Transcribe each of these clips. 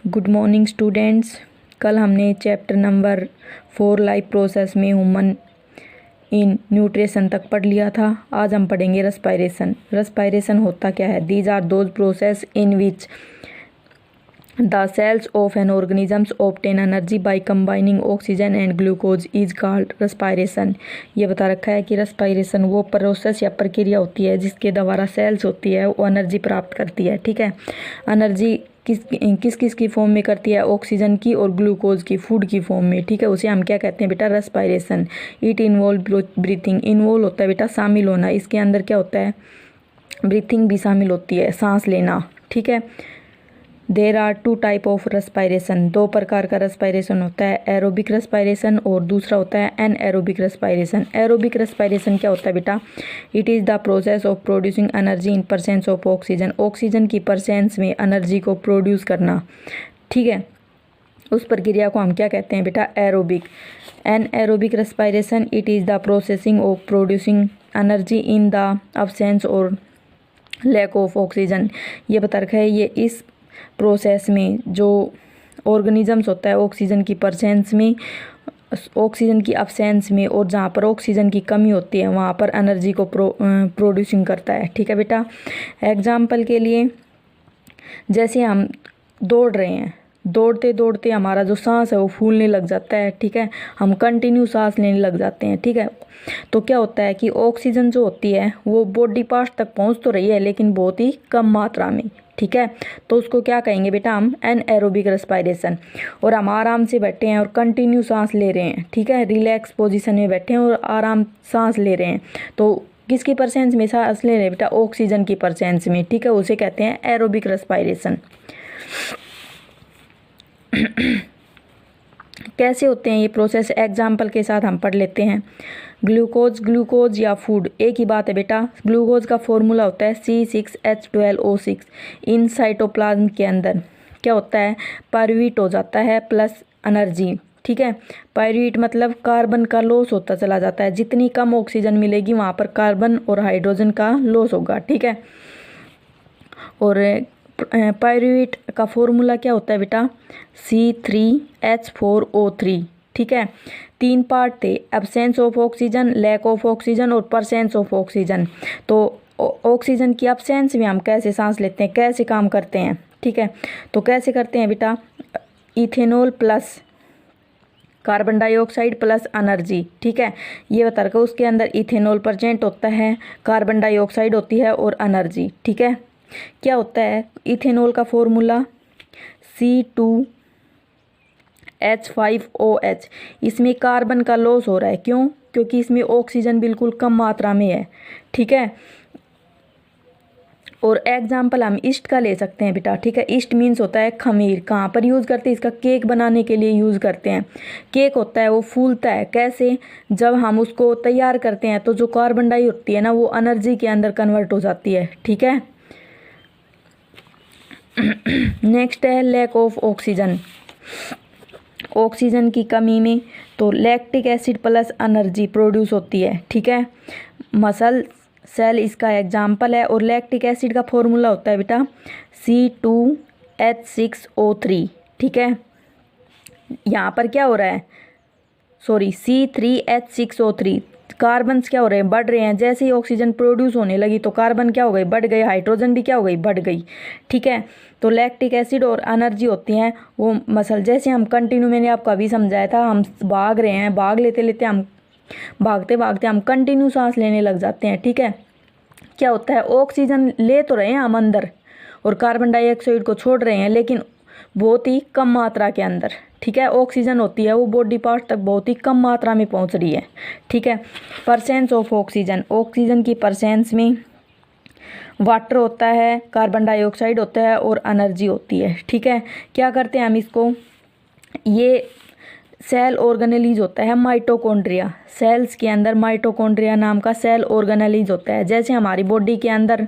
Good morning students. कल हमने chapter number 4 life process में ह्यूमन इन न्यूट्रिशन तक पढ़ लिया था। आज हम पढ़ेंगे रेस्पायरेशन। रेस्पायरेशन होता क्या है? These are those process in which the cells of an organisms obtain energy by combining oxygen and glucose is called respiration. ये बता रखा है कि रेस्पायरेशन वो प्रोसेस या प्रक्रिया होती है जिसके द्वारा सेल्स होती है वो एनर्जी प्राप्त करती है। ठीक है, एनर्जी किस किस की फॉर्म में करती है? ऑक्सीजन की और ग्लूकोज की, फूड की फॉर्म में। ठीक है, उसे हम क्या कहते हैं बेटा? Respiration. It involve breathing. Involve होता है बेटा शामिल होना। इसके अंदर क्या होता है? ब्रीथिंग भी शामिल होती है, सांस लेना। ठीक है, there are two type of respiration. दो प्रकार का रेस्पायरेशन होता है, एरोबिक रेस्पायरेशन और दूसरा होता है एनएरोबिक रेस्पायरेशन। एरोबिक रेस्पायरेशन क्या होता है बेटा? It is the process of producing energy in presence of oxygen. Oxygen की परसेंस में एनर्जी को प्रोड्यूस करना। ठीक है, उस प्रक्रिया को हम क्या कहते हैं बेटा? Aerobic. Anaerobic respiration it is the processing of producing energy in the absence और लैक ऑफ ऑक्सीजन। ये बता रखा है, ये इस प्रोसेस में जो ऑर्गेनिजम्स होता है ऑक्सीजन की परसेंस में, ऑक्सीजन की अब्सेंस में और जहाँ पर ऑक्सीजन की कमी होती है वहाँ पर एनर्जी को प्रोड्यूसिंग करता है। ठीक है बेटा, एग्जाम्पल के लिए जैसे हम दौड़ रहे हैं, दौड़ते दौड़ते हमारा जो सांस है वो फूलने लग जाता है। ठीक है, हम कंटिन्यू सांस लेने लग जाते हैं। ठीक है, तो क्या होता है कि ऑक्सीजन जो होती है वो बॉडी पार्ट तक पहुंच तो रही है लेकिन बहुत ही कम मात्रा में। ठीक है, तो उसको क्या कहेंगे बेटा? हम एनएरोबिक रेस्पायरेशन। और हम आराम से बैठे हैं और कंटिन्यू सांस ले रहे हैं। ठीक है, रिलैक्स पोजीशन में बैठे हैं और आराम सांस ले रहे हैं, तो किसकी परसेंस में सांस ले रहे हैं बेटा? ऑक्सीजन की परसेंस में। ठीक है, उसे कहते हैं एरोबिक रेस्पायरेशन। कैसे होते हैं ये प्रोसेस? एग्जाम्पल के साथ हम पढ़ लेते हैं। ग्लूकोज या फूड एक ही बात है बेटा। ग्लूकोज का फॉर्मूला होता है C6H12O6। इन साइटोप्लाज्म के अंदर क्या होता है? पायरूवेट हो जाता है प्लस एनर्जी। ठीक है, पायरूवेट मतलब कार्बन का लॉस होता चला जाता है। जितनी कम ऑक्सीजन मिलेगी वहाँ पर कार्बन और हाइड्रोजन का लॉस होगा। ठीक है, और पायरूवेट का फॉर्मूला क्या होता है बेटा? C3H4O3। ठीक है, 3 पार्ट थे, absence of oxygen, lack of oxygen और परसेंस ऑफ ऑक्सीजन। तो ऑक्सीजन की एब्सेंस में हम कैसे सांस लेते हैं, कैसे काम करते हैं? ठीक है, तो कैसे करते हैं बेटा? Ethanol plus carbon dioxide plus energy. ठीक है, ये बता रखा, उसके अंदर इथेनॉल प्रेजेंट होता है, कार्बन डाइऑक्साइड होती है और एनर्जी। ठीक है, क्या होता है? इथेनॉल का फॉर्मूला C2H5OH। इसमें कार्बन का लॉस हो रहा है, क्यों? क्योंकि इसमें ऑक्सीजन बिल्कुल कम मात्रा में है। ठीक है, और एग्जाम्पल हम ईस्ट का ले सकते हैं बेटा। ठीक है, ईस्ट मीन्स होता है खमीर। कहाँ पर यूज़ करते हैं? इसका केक बनाने के लिए यूज़ करते हैं। केक होता है वो फूलता है कैसे? जब हम उसको तैयार करते हैं तो जो कार्बन डाई होती है ना वो एनर्जी के अंदर कन्वर्ट हो जाती है। ठीक है, नेक्स्ट है लैक ऑफ ऑक्सीजन। ऑक्सीजन की कमी में तो lactic acid plus energy produce होती है। ठीक है, मसल सेल इसका एग्जाम्पल है। और लैक्टिक एसिड का फॉर्मूला होता है बेटा C2H6O3। ठीक है, यहाँ पर क्या हो रहा है? Sorry, C3H6O3। कार्बन क्या हो रहे हैं? बढ़ रहे हैं। जैसे ही ऑक्सीजन प्रोड्यूस होने लगी तो कार्बन क्या हो गई? बढ़ गई। हाइड्रोजन भी क्या हो गई? बढ़ गई। ठीक है, तो लैक्टिक एसिड और एनर्जी होती हैं वो मसल। जैसे हम कंटिन्यू, मैंने आपको अभी समझाया था, हम भाग रहे हैं, भाग लेते लेते हम भागते भागते हम कंटिन्यू सांस लेने लग जाते हैं। ठीक है, क्या होता है? ऑक्सीजन ले तो रहे हैं हम अंदर और कार्बन डाइऑक्साइड को छोड़ रहे हैं लेकिन बहुत ही कम मात्रा के अंदर। ठीक है, ऑक्सीजन होती है वो बॉडी पार्ट तक बहुत ही कम मात्रा में पहुंच रही है। ठीक है, परसेंस ऑफ ऑक्सीजन। ऑक्सीजन की परसेंस में वाटर होता है, कार्बन डाइऑक्साइड होता है और एनर्जी होती है। ठीक है, क्या करते हैं हम इसको? ये सेल ऑर्गेनेलीज होता है माइटोकॉन्ड्रिया। सेल्स के अंदर माइटोकॉन्ड्रिया नाम का सेल ऑर्गेनेलीज होता है। जैसे हमारी बॉडी के अंदर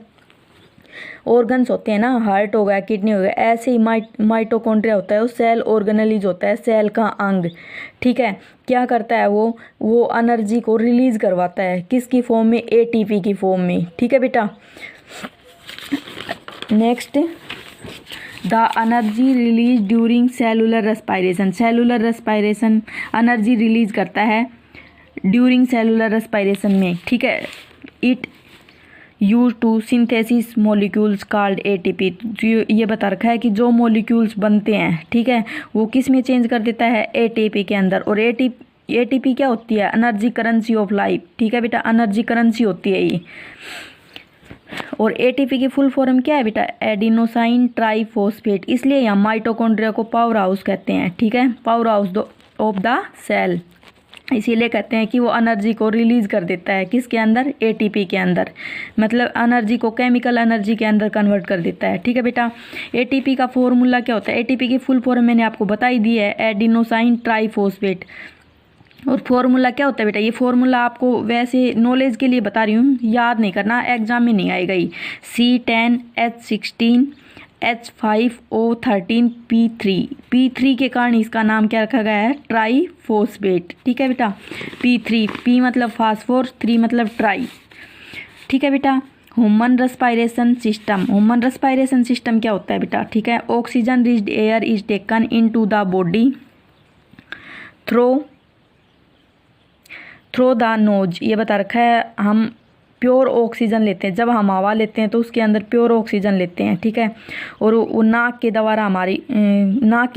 ऑर्गन्स होते हैं ना, हार्ट हो गया, किडनी हो गया, ऐसे ही माइटोकॉन्ड्रिया होता है, वो सेल ऑर्गेनेलीज होता है, सेल का अंग। ठीक है, क्या करता है वो एनर्जी को रिलीज करवाता है। किसकी फॉर्म में? ATP की फॉर्म में। ठीक है बेटा, next the energy release during cellular respiration. Cellular respiration energy release करता है ड्यूरिंग सेलुलर रेस्पायरेशन में, ठीक है। It use to synthesis molecules called ATP. ये बता रखा है कि जो मोलिक्यूल्स बनते हैं, ठीक है, वो किस में चेंज कर देता है, एटीपी के अंदर। और एटीपी क्या होती है, एनर्जी करेंसी ऑफ लाइफ, ठीक है बेटा, एनर्जी करेंसी होती है ये। और एटीपी की फुल फॉर्म क्या है बेटा, एडिनोसाइन ट्राइफॉस्फेट। इसलिए यहाँ माइटोकॉन्ड्रिया को पावर हाउस कहते हैं, ठीक है, power house of the cell. इसीलिए कहते हैं कि वो एनर्जी को रिलीज कर देता है किसके अंदर, एटीपी के अंदर, मतलब एनर्जी को केमिकल एनर्जी के अंदर कन्वर्ट कर देता है, ठीक है बेटा। एटीपी का फॉर्मूला क्या होता है, एटीपी की फुल फॉर्म मैंने आपको बताई दी है, एडिनोसाइन ट्राइफॉस्फेट। और फॉर्मूला क्या होता है बेटा, ये फॉर्मूला आपको वैसे नॉलेज के लिए बता रही हूँ, याद नहीं करना, एग्जाम में नहीं आएगा ये। C10H16 H5O13 P3 के कारण इसका नाम क्या रखा गया है, ट्राइफॉस्फेट, ठीक है बेटा। P मतलब फास्फोर, 3 मतलब ट्राई, ठीक है बेटा। Human respiration system. Human respiration system क्या होता है बेटा, ठीक है, oxygen riched air is taken into the body through the nose. ये बता रखा है, हम प्योर ऑक्सीजन लेते हैं, जब हम हवा लेते हैं तो उसके अंदर प्योर ऑक्सीजन लेते हैं, ठीक है। और वो नाक के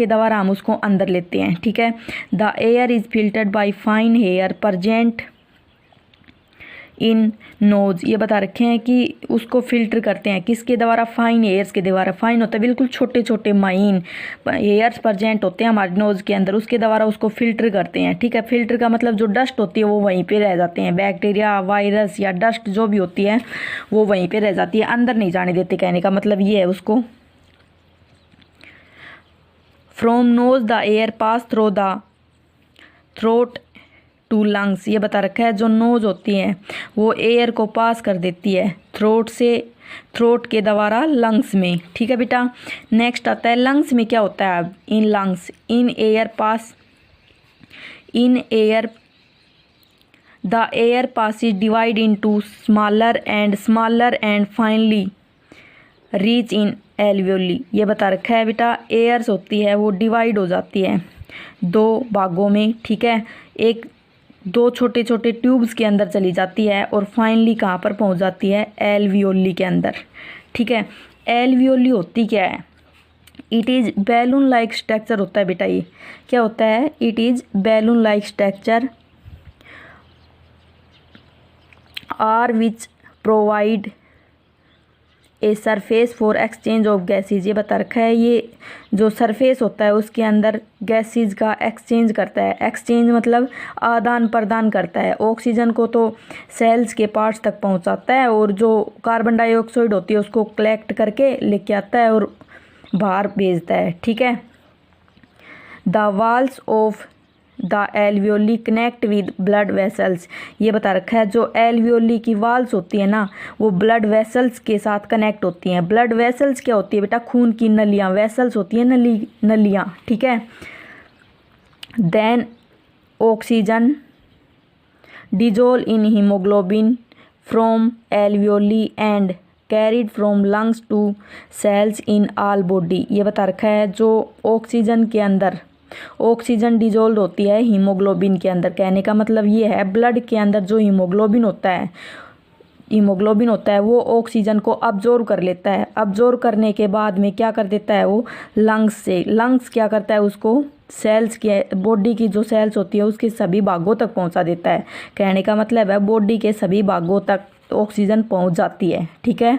द्वारा हम उसको अंदर लेते हैं, ठीक है। The air is filtered by fine hair present in nose. ये बता रखे हैं कि उसको फिल्टर करते हैं किसके द्वारा, फाइन हेयर्स के द्वारा। फाइन होता है बिल्कुल छोटे छोटे माइन हेयर्स प्रेजेंट होते हैं हमारे नोज के अंदर, उसके द्वारा उसको फिल्टर करते हैं, ठीक है। फिल्टर का मतलब जो डस्ट होती है वो वहीं पे रह जाते हैं, बैक्टीरिया वायरस या डस्ट जो भी होती है वो वहीं पे रह जाती है, अंदर नहीं जाने देते, कहने का मतलब ये है उसको। From nose the air pass through the throat to lungs. ये बता रखा है, जो नोज होती है वो एयर को पास कर देती है थ्रोट के द्वारा लंग्स में, ठीक है बेटा। नेक्स्ट आता है लंग्स में क्या होता है, अब in lungs the air pass is divide into smaller and finally reach in alveoli. ये बता रखा है बेटा, एयर्स होती है वो डिवाइड हो जाती है 2 भागों में, ठीक है। एक 2 छोटे छोटे ट्यूब्स के अंदर चली जाती है और फाइनली कहाँ पर पहुँच जाती है, एल्वियोली के अंदर, ठीक है। एल्वियोली होती क्या है, it is balloon like structure होता है बेटा। ये क्या होता है, it is balloon like structure are which provide a surface for exchange of gases. ये बता रखा है, ये जो सरफेस होता है उसके अंदर गैसेज का एक्सचेंज करता है। एक्सचेंज मतलब आदान प्रदान करता है। ऑक्सीजन को तो सेल्स के पार्ट्स तक पहुंचाता है और जो कार्बन डाइऑक्साइड होती है उसको कलेक्ट करके लेके आता है और बाहर भेजता है, ठीक है। The walls of the alveoli connect with blood vessels. ये बता रखा है, जो एल्वियोली की वाल्स होती है ना वो ब्लड वेसल्स के साथ कनेक्ट होती हैं। ब्लड वेसल्स क्या होती है बेटा, खून की नलियाँ, वेसल्स होती है नलियाँ, ठीक है। Then oxygen dissolve in haemoglobin from alveoli and carried from lungs to cells in all body. ये बता रखा है, जो ऑक्सीजन के अंदर ऑक्सीजन डिजोल्व होती है हीमोग्लोबिन के अंदर, कहने का मतलब ये है ब्लड के अंदर जो हीमोग्लोबिन होता है वो ऑक्सीजन को अब्जॉर्व कर लेता है। अब्जॉर्व करने के बाद में क्या कर देता है वो लंग्स क्या करता है, उसको सेल्स के बॉडी की जो सेल्स होती है उसके सभी भागों तक पहुंचा देता है। कहने का मतलब है बॉडी के सभी भागों तक ऑक्सीजन पहुंच जाती है, ठीक है।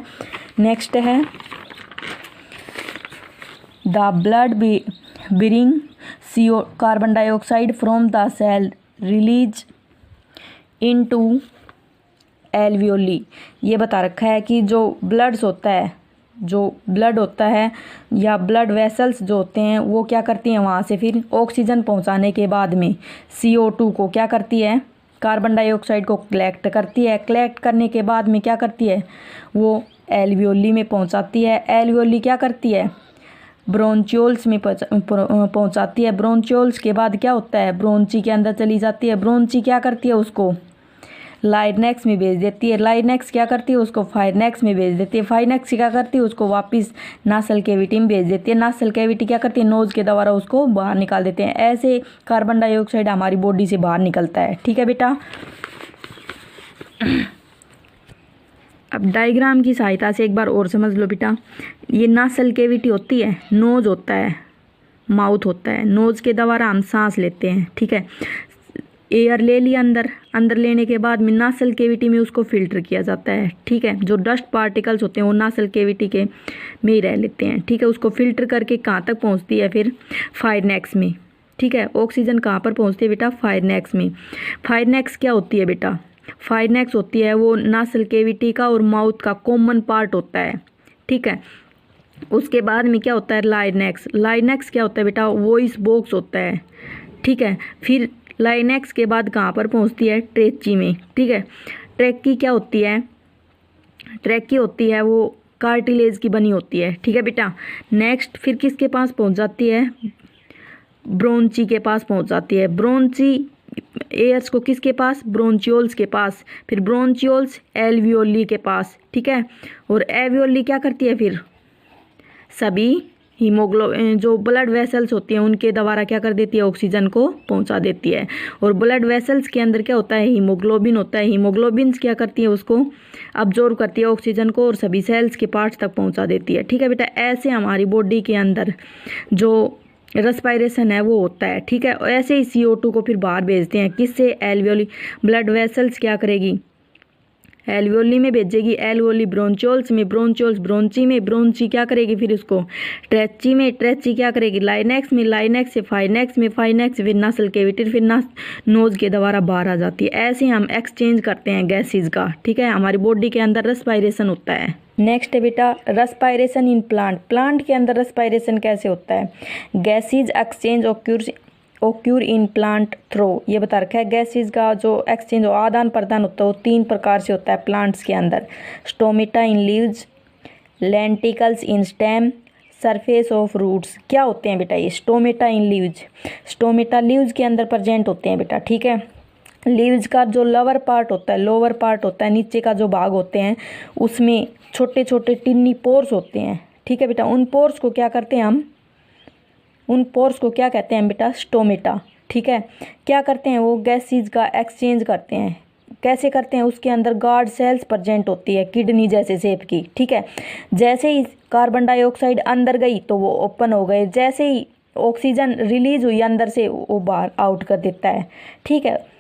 नेक्स्ट है the blood bring CO carbon dioxide from the cell release into alveoli. ये बता रखा है कि जो ब्लड होता है या ब्लड वेसल्स जो होते हैं वो क्या करती हैं, वहाँ से फिर ऑक्सीजन पहुँचाने के बाद में CO2 को क्या करती है, कार्बन डाइऑक्साइड को कलेक्ट करती है। कलेक्ट करने के बाद में क्या करती है, वो एल्वियोली में पहुँचाती है। एल्वियोली क्या करती है, ब्रोंचियोल्स में पहुंचाती है। ब्रोंचियोल्स के बाद क्या होता है, ब्रोंची के अंदर चली जाती है। ब्रोंची क्या करती है, उसको लाइनेक्स में भेज देती है। लाइनेक्स क्या करती है, उसको फाइनेक्स में भेज देती है। फाइनेक्स क्या करती है, उसको वापस नासल कैविटी में भेज देती है। नासल कैविटी क्या करती है, नोज के द्वारा उसको बाहर निकाल देते हैं। ऐसे कार्बन डाइऑक्साइड हमारी बॉडी से बाहर निकलता है। ठीक है बेटा, अब डायग्राम की सहायता से एक बार और समझ लो बेटा। ये नासल कैविटी होती है, नोज होता है, माउथ होता है। नोज के द्वारा हम सांस लेते हैं। ठीक है, एयर ले लिया अंदर लेने के बाद में नासल कैविटी में उसको फिल्टर किया जाता है। ठीक है, जो डस्ट पार्टिकल्स होते हैं वो नासल कैविटी के में ही रह लेते हैं। ठीक है, उसको फिल्टर करके कहाँ तक पहुँचती है, फिर फायरनेक्स में। ठीक है, ऑक्सीजन कहाँ पर पहुँचती है बेटा, फायरनेक्स में। फायरनेक्स क्या होती है बेटा, फायरनेक्स होती है वो नासल कैविटी का और माउथ का कॉमन पार्ट होता है। ठीक है, उसके बाद में क्या होता है, लाइनेक्स। लाइनेक्स क्या होता है बेटा, वॉइस बॉक्स होता है। ठीक है, फिर लाइनेक्स के बाद कहाँ पर पहुँचती है, ट्रेची में। ठीक है, ट्रेकी क्या होती है, ट्रेकी होती है वो कार्टिलेज की बनी होती है। ठीक है बेटा, नेक्स्ट फिर किसके पास पहुँच जाती है, ब्रोंची के पास पहुँच जाती है। ब्रोंची एयर्स को किसके पास, ब्रोंचियोल्स के पास। फिर ब्रोंचियोल्स एल्वियोली के पास। ठीक है, और एल्वियोली क्या करती है, फिर सभी जो ब्लड वेसल्स होती हैं उनके द्वारा क्या कर देती है, ऑक्सीजन को पहुंचा देती है। और ब्लड वेसल्स के अंदर क्या होता है, हीमोग्लोबिन होता है। हीमोग्लोबिन क्या करती है, उसको अब्जॉर्ब करती है ऑक्सीजन को और सभी सेल्स के पार्ट्स तक पहुंचा देती है। ठीक है बेटा, ऐसे हमारी बॉडी के अंदर जो रेस्पायरेशन है वो होता है। ठीक है, ऐसे ही CO2 को फिर बाहर भेजते हैं, किससे, एल्वियोली। ब्लड वेसल्स क्या करेगी, एल्वियोली में भेजेगी, एल्वियोली ब्रोंचियोल्स में, ब्रोंचियोल्स ब्रोंची में, ब्रोंची क्या करेगी फिर उसको ट्रेची में, ट्रेची क्या करेगी लाइनेक्स में, लाइनेक्स से फाइनेक्स में, फाइनेक्स फिर नासल कैविटी, फिर नोज के द्वारा बाहर आ जाती है। ऐसे हम एक्सचेंज करते हैं गैसेज का। ठीक है, हमारी बॉडी के अंदर रेस्पायरेशन होता है। नेक्स्ट है बेटा, रेस्पायरेशन इन प्लांट। प्लांट के अंदर रेस्पायरेशन कैसे होता है, gases exchange occur in plant through. ये बता रखा है, गैसेज का जो एक्सचेंज आदान प्रदान होता है वो 3 प्रकार से होता है प्लांट्स के अंदर। Stomata in leaves, lenticels in stem, surface of roots. क्या होते हैं बेटा ये, stomata in leaves. Stomata leaves के अंदर प्रेजेंट होते हैं बेटा। ठीक है, लीव्स का जो लोअर पार्ट होता है, लोअर पार्ट होता है, नीचे का जो भाग होते हैं उसमें छोटे छोटे टिन्नी पोर्स होते हैं। ठीक है बेटा, उन पोर्स को क्या करते हैं हम, उन पोर्स को क्या कहते हैं बेटा, स्टोमेटा। ठीक है, क्या करते हैं वो, गैसेज का एक्सचेंज करते हैं। कैसे करते हैं, उसके अंदर गार्ड सेल्स प्रेजेंट होती है, किडनी जैसे शेप की। ठीक है, जैसे ही कार्बन डाइऑक्साइड अंदर गई तो वो ओपन हो गए, जैसे ही ऑक्सीजन रिलीज हुई अंदर से वो बाहर आउट कर देता है। ठीक है,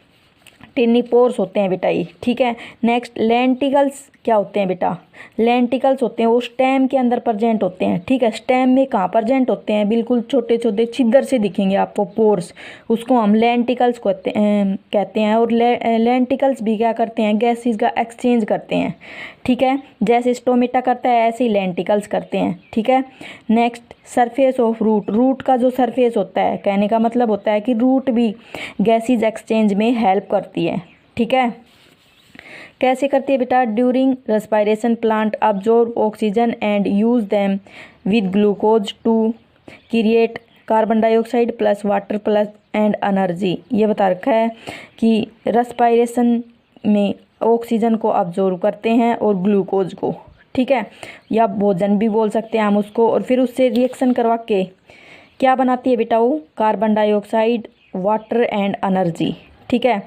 टिन्नी पोर्स होते हैं बेटा ये। ठीक है, नेक्स्ट लेंटिकल्स क्या होते हैं बेटा, लेंटिकल्स होते हैं वो स्टेम के अंदर प्रेजेंट होते हैं। ठीक है, स्टेम में कहाँ प्रेजेंट होते हैं, बिल्कुल छोटे छोटे छिद्र से दिखेंगे आपको पोर्स, उसको हम लेंटिकल्स कहते हैं। और लेंटिकल्स भी क्या करते हैं, गैसेज का एक्सचेंज करते हैं। ठीक है, जैसे स्टोमेटा करता है ऐसे ही लेंटिकल्स करते हैं। ठीक है, next surface of root. Root का जो सरफेस होता है, कहने का मतलब होता है कि रूट भी गैसेज एक्सचेंज में हेल्प करती है। ठीक है, कैसे करती है बेटा, during respiration plant absorb oxygen and use them with glucose to create carbon dioxide plus water plus and energy. ये बता रखा है कि रेस्पायरेशन में ऑक्सीजन को अब्जॉर्ब करते हैं और ग्लूकोज को। ठीक है, या भोजन भी बोल सकते हैं हम उसको, और फिर उससे रिएक्शन करवा के क्या बनाती है बेटा वो, carbon dioxide, water and energy. ठीक है,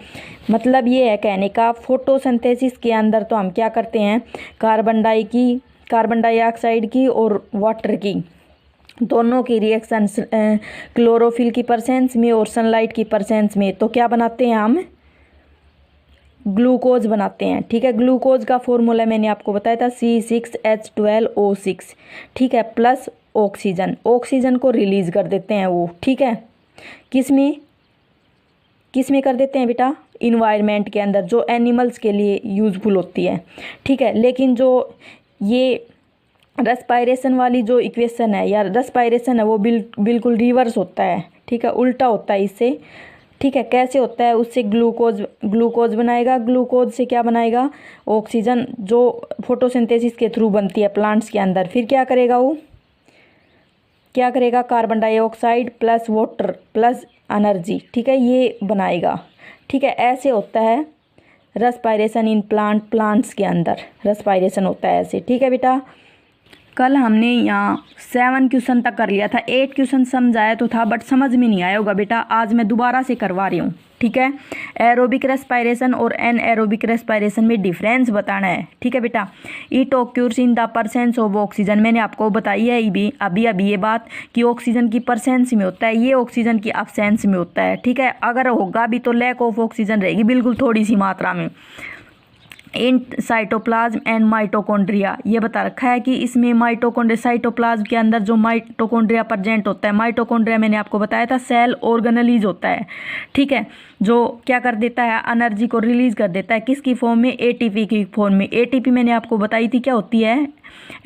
मतलब ये है कहने का, फोटोसिंथेसिस के अंदर तो हम क्या करते हैं, कार्बन डाइऑक्साइड की और वाटर की दोनों की रिएक्शन क्लोरोफिल की प्रेजेंस में और सनलाइट की प्रेजेंस में तो क्या बनाते हैं हम, ग्लूकोज बनाते हैं। ठीक है, ग्लूकोज का फॉर्मूला मैंने आपको बताया था C6H12O6। ठीक है, प्लस ऑक्सीजन, ऑक्सीजन को रिलीज कर देते हैं वो। ठीक है, किस में कर देते हैं बेटा, इन्वायरमेंट के अंदर, जो एनिमल्स के लिए यूजफुल होती है। ठीक है, लेकिन जो ये रेस्पायरेशन वाली जो इक्वेशन है या रेस्पायरेशन है वो बिल्कुल रिवर्स होता है। ठीक है, उल्टा होता है इससे। ठीक है, कैसे होता है, उससे ग्लूकोज बनाएगा, ग्लूकोज से क्या बनाएगा, ऑक्सीजन, जो फोटोसिंथेसिस के थ्रू बनती है प्लांट्स के अंदर। फिर क्या करेगा वो, क्या करेगा, carbon dioxide plus water plus energy. ठीक है, ये बनाएगा। ठीक है, ऐसे होता है रेस्पायरेशन इन प्लांट्स के अंदर रेस्पायरेशन होता है ऐसे। ठीक है बेटा, कल हमने यहाँ 7 क्वेश्चन तक कर लिया था, 8 क्वेश्चन समझाया तो था बट समझ में नहीं आया होगा बेटा, आज मैं दोबारा से करवा रही हूँ। ठीक है, एरोबिक रेस्पायरेशन और एनएरोबिक रेस्पायरेशन में डिफरेंस बताना है। ठीक है बेटा, it occurs in the presence of oxygen, मैंने आपको बताई है अभी ये बात कि ऑक्सीजन की परसेंस में होता है, ये ऑक्सीजन की अब्सेंस में होता है। ठीक है, अगर होगा भी तो लैक ऑफ ऑक्सीजन रहेगी बिल्कुल थोड़ी सी मात्रा में। इन साइटोप्लाज्म एंड माइटोकॉन्ड्रिया, ये बता रखा है कि इसमें माइटोकॉन्ड्रिया, साइटोप्लाज्म के अंदर जो माइटोकॉन्ड्रिया प्रेजेंट होता है, माइटोकॉन्ड्रिया मैंने आपको बताया था सेल ऑर्गेनेलीज होता है। ठीक है, जो क्या कर देता है, एनर्जी को रिलीज कर देता है, किसकी फॉर्म में, एटीपी की फॉर्म में। एटीपी मैंने आपको बताई थी क्या होती है,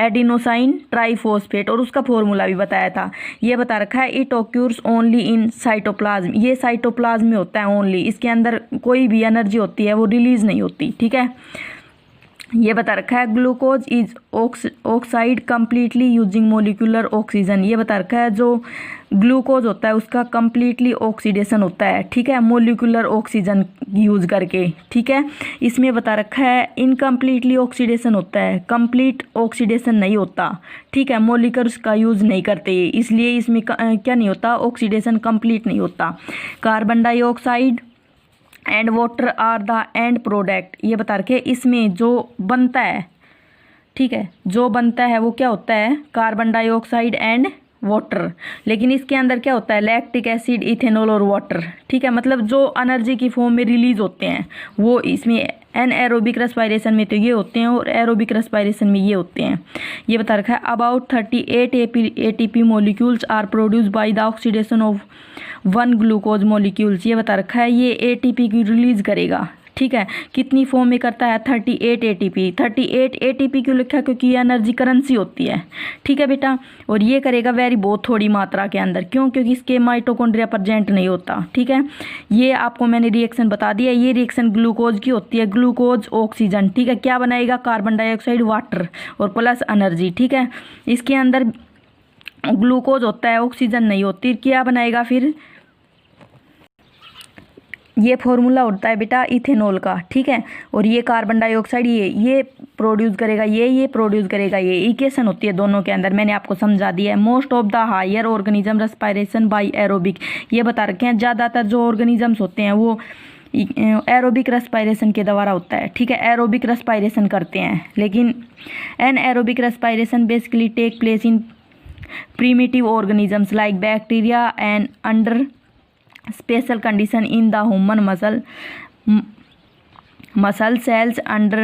एडिनोसाइन ट्राइफॉस्फेट, और उसका फॉर्मूला भी बताया था। ये बता रखा है इट ऑक्यूर्स ओनली इन साइटोप्लाज्म, ये साइटोप्लाज्म में होता है ओनली, इसके अंदर कोई भी एनर्जी होती है वो रिलीज नहीं होती। ठीक है, ये बता रखा है glucose is oxide completely using molecular oxygen, ये बता रखा है जो ग्लूकोज होता है उसका कंप्लीटली ऑक्सीडेशन होता है। ठीक है, मोलिकुलर ऑक्सीजन यूज करके। ठीक है, इसमें बता रखा है इनकम्प्लीटली ऑक्सीडेशन होता है, कंप्लीट ऑक्सीडेशन नहीं होता। ठीक है, मोलिकुलर्स का यूज नहीं करते इसलिए इसमें क्या नहीं होता, ऑक्सीडेशन कंप्लीट नहीं होता। Carbon dioxide and water are the end product, ये बता रखे इसमें जो बनता है। ठीक है, जो बनता है वो क्या होता है, कार्बन डाइऑक्साइड एंड वाटर, लेकिन इसके अंदर क्या होता है, लैक्टिक एसिड, इथेनॉल और वाटर। ठीक है, मतलब जो एनर्जी की फॉर्म में रिलीज होते हैं वो इसमें एनएरोबिक रेस्पायरेशन में तो ये होते हैं और एरोबिक रेस्पायरेशन में ये होते हैं। ये बता रखा है about 38 ATP molecules are produce by the oxidation of 1 glucose molecules, ये बता रखा है ये एटीपी की रिलीज करेगा। ठीक है, कितनी फॉर्म में करता है, 38 एटीपी। 38 एटीपी क्यों लिखा, क्योंकि ये एनर्जी करेंसी होती है। ठीक है बेटा, और ये करेगा वेरी बहुत थोड़ी मात्रा के अंदर, क्यों, क्योंकि इसके माइटोकॉन्ड्रिया प्रेजेंट नहीं होता। ठीक है, ये आपको मैंने रिएक्शन बता दिया, ये रिएक्शन ग्लूकोज की होती है, ग्लूकोज ऑक्सीजन। ठीक है, क्या बनाएगा, कार्बन डाइऑक्साइड, वाटर और प्लस एनर्जी। ठीक है, इसके अंदर ग्लूकोज होता है, ऑक्सीजन नहीं होती, क्या बनाएगा फिर, ये फॉर्मूला होता है बेटा इथेनॉल का। ठीक है, और ये कार्बन डाइऑक्साइड ये प्रोड्यूस करेगा, ये प्रोड्यूस करेगा, ये इक्वेशन होती है दोनों के अंदर, मैंने आपको समझा दिया है। Most of the higher organism respiration by aerobic, ये बता रखे हैं ज़्यादातर जो ऑर्गेनिजम्स होते हैं वो एरोबिक रेस्पायरेशन के द्वारा होता है। ठीक है, एरोबिक रेस्पायरेशन करते हैं, लेकिन anaerobic respiration basically take place in primitive organisms like bacteria and under special condition in the human muscle cells under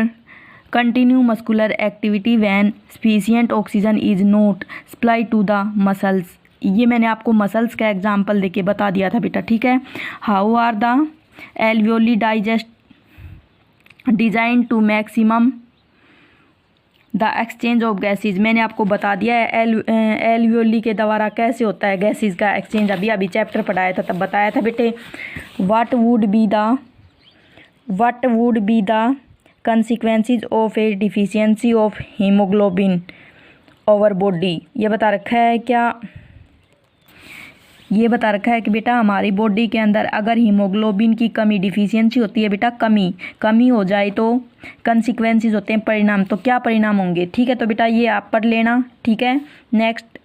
continue muscular activity when sufficient oxygen is not supplied to the muscles, ये मैंने आपको muscles का example देके बता दिया था बेटा। ठीक है, how are the alveoli design to maximum the exchange of gases, मैंने आपको बता दिया है एल्वियोली के द्वारा कैसे होता है गैसेज का एक्सचेंज, अभी चैप्टर पढ़ाया था तब बताया था बेटे। What would be the consequences of A deficiency of haemoglobin over body, ये बता रखा है क्या, ये बता रखा है कि बेटा हमारी बॉडी के अंदर अगर हीमोग्लोबिन की कमी, डिफिशियंसी होती है बेटा, कमी हो जाए तो कंसिक्वेंसेस होते हैं, परिणाम, तो क्या परिणाम होंगे। ठीक है, तो बेटा ये आप पढ़ लेना। ठीक है, नेक्स्ट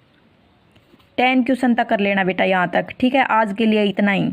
10 क्वेश्चन तक कर लेना बेटा यहाँ तक। ठीक है, आज के लिए इतना ही।